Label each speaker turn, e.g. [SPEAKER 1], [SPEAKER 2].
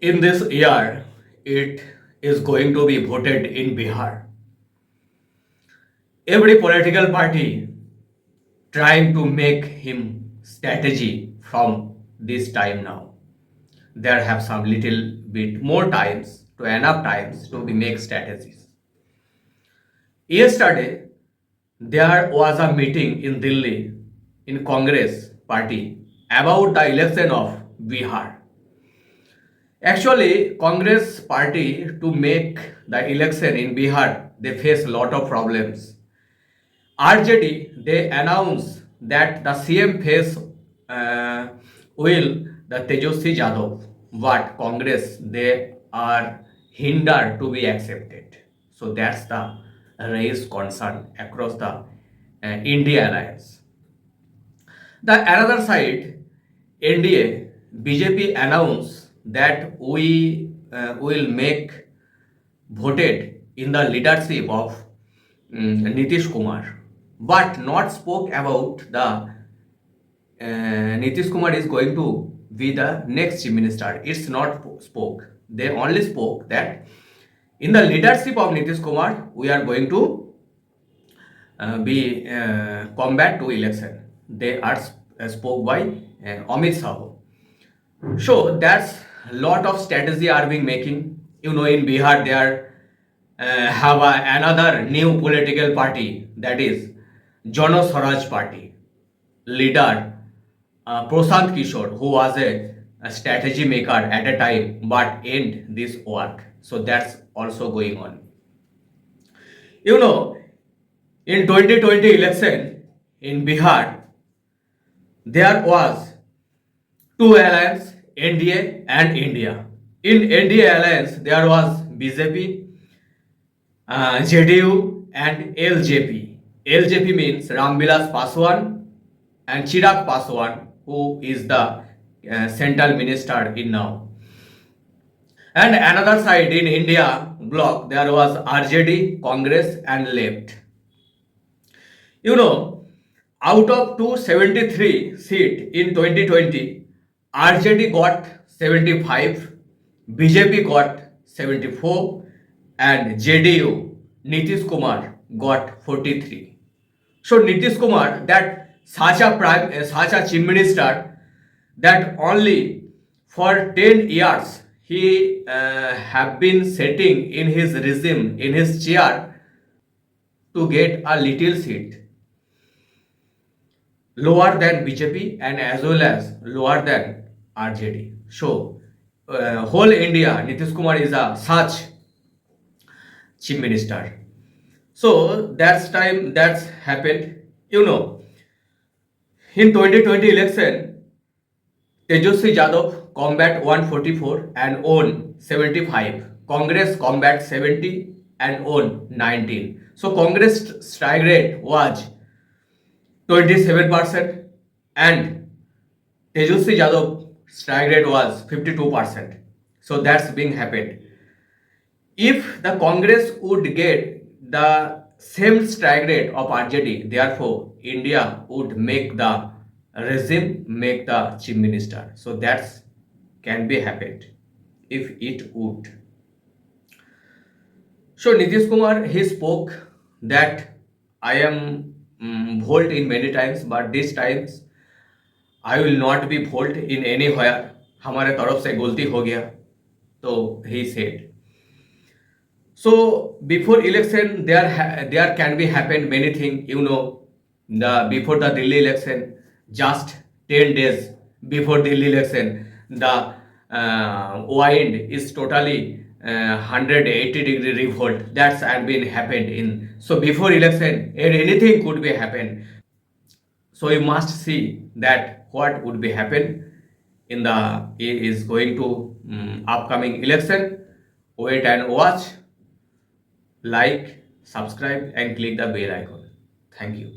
[SPEAKER 1] In this year, it is going to be voted in Bihar. Every political party trying to make him strategy from this time now. There have some little bit more times to enough times to be make strategies. Yesterday, there was a meeting in Delhi in Congress party about the election of Bihar. Actually, Congress party to make the election in Bihar, they face a lot of problems. RJD, they announced that the CM face will the Tejashwi Yadav, but Congress, they are hindered to be accepted. So that's the raised concern across the India alliance. The another side, NDA, BJP announced that we will make voted in the leadership of Nitish Kumar, but not spoke about the Nitish Kumar is going to be the next chief minister. It's not spoke. They only spoke that in the leadership of Nitish Kumar, we are going to be combat to election. They are spoke by Amit Sahu. So that's lot of strategy are being making. You know, in Bihar there have another new political party, that is Jano Swaraj Party leader Prashant Kishore, who was a strategy maker at a time but end this work. So that's also going on. You know, in 2020 election in Bihar, there was two alliance, NDA and India. In NDA alliance, there was BJP, JDU and LJP. LJP means Ramvilas Paswan and Chirag Paswan, who is the central minister in now. And another side in India bloc, there was RJD, Congress and left. You know, out of 273 seat in 2020, RJD got 75, BJP got 74 and JDU, Nitish Kumar got 43. So Nitish Kumar, that such a chief minister, that only for 10 years he have been sitting in his regime, in his chair to get a little seat lower than BJP and as well as lower than RJD. So whole India, Nitish Kumar is a such chief minister. So that's happened. You know, in 2020 election, Tejashwi Yadav combat 144 and won 75. Congress combat 70 and won 19. So Congress strike rate was 27% and Tejashwi Yadav strike rate was 52%. So that's being happened. If the Congress would get the same strike rate of RJD, therefore India would make the regime, make the chief minister. So that's can be happened if it would. So Nitish Kumar, he spoke that I am vote in many times, but these times I will not be vote in anywhere. हमारे तरफ से गलती हो गया. So he said. So before election, there can be happened many things. You know, before the Delhi election, just 10 days before Delhi election, the wind is totally 180-degree revolt. That's been happened in. So before election, anything could be happen. So you must see that what would be happen in the is going to upcoming election. Wait and watch. Like, subscribe and click the bell icon. Thank you.